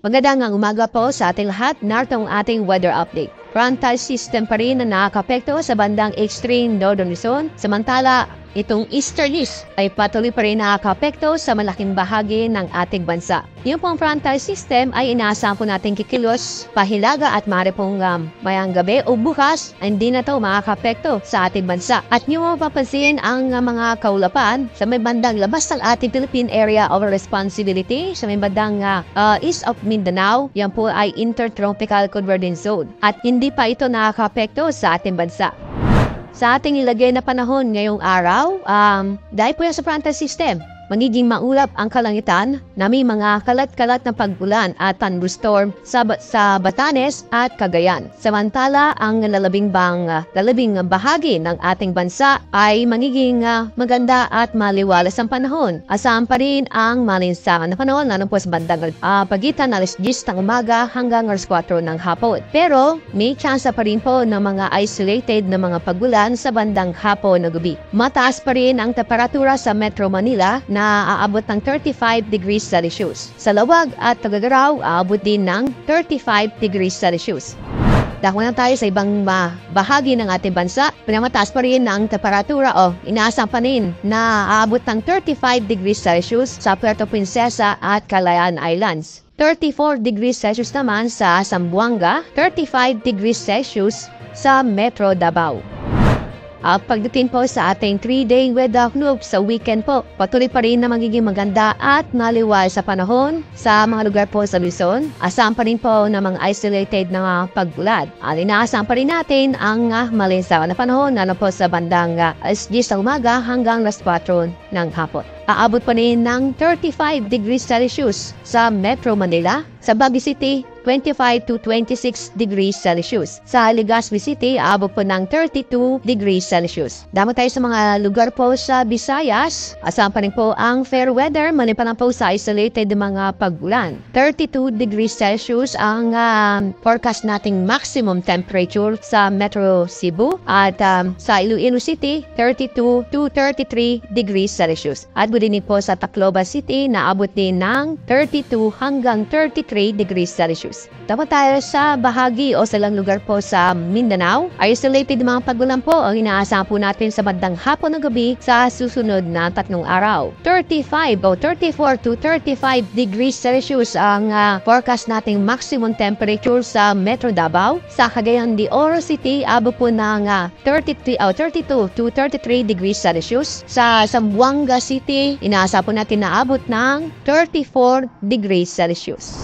Magandang umaga po sa ating lahat. Narito ang ating weather update. Frontal system pa rin na nakakapekto sa bandang extreme northern Luzon. Samantala, itong easterlies ay patuloy pa rin nakakapekto sa malaking bahagi ng ating bansa. Yung pong frontal system ay inaasahan po natin kikilos, pahilaga at maaari pong mayang gabi o bukas, hindi na ito makakapekto sa ating bansa. At nyo mapapansin ang mga kaulapan sa may bandang labas ng ating Philippine Area of Responsibility, sa may bandang east of Mindanao, yan po ay Intertropical Convergence Zone. At hindi pa ito nakakapekto sa ating bansa. Sa ating nilagay na panahon ngayong araw, dahil po yan sa frontal system, magiging maulap ang kalangitan na may mga kalat-kalat na pag-ulan at thunderstorm sa Batanes at Cagayan. Samantala, ang lalabing bahagi ng ating bansa ay magiging maganda at maliwalas ang panahon. Asahan pa rin ang malinsangan na panahon lalo po sa bandang pagitan alas 10 ng umaga hanggang alas 4 ng hapon. Pero may chance pa rin po ng mga isolated na mga pag-ulan sa bandang hapon na gabi. Mataas pa rin ang temperatura sa Metro Manila na aabot ng 35 degrees Celsius. Sa Lawag at Tagagaraw, aabot din ng 35 degrees Celsius. Dako na tayo sa ibang bahagi ng ating bansa. Pinamataas pa rin ang temperatura inaasahan pa rin na aabot ng 35 degrees Celsius sa Puerto Princesa at Calayan Islands. 34 degrees Celsius naman sa Zamboanga, 35 degrees Celsius sa Metro Davao. Pagdating po sa ating 3-day weather loop sa weekend po, patuloy pa rin na magiging maganda at maliwal sa panahon sa mga lugar po sa Luzon. Asahan pa rin po ng mga isolated na pag-ulan. Inaasahan pa rin natin ang malinsangan na panahon po sa bandang alas 10 ng umaga hanggang alas 4 ng hapon. Aabot pa rin ng 35 degrees Celsius sa Metro Manila, sa Baguio City, 25 to 26 degrees Celsius. Sa Legazpi City, aabot po ng 32 degrees Celsius. Damo tayo sa mga lugar po sa Visayas. Asahan pa rin po ang fair weather, maliban po sa isolated mga pag-ulan. 32 degrees Celsius ang forecast nating maximum temperature sa Metro Cebu. At sa Iloilo City, 32 to 33 degrees Celsius. At budinig po sa Tacloban City, naabot din ng 32 hanggang 33 degrees Celsius. Dapat tayo sa bahagi o sa ilang lugar po sa Mindanao. Isolated mga pagulan po ang inaasahan po natin sa bandang hapon ng gabi sa susunod na 3 araw. 35 o 34 to 35 degrees Celsius ang forecast nating maximum temperature sa Metro Davao. Sa Cagayan de Oro City, abot po ng 32 to 33 degrees Celsius. Sa Zamboanga City, inaasahan po natin na abot ng 34 degrees Celsius.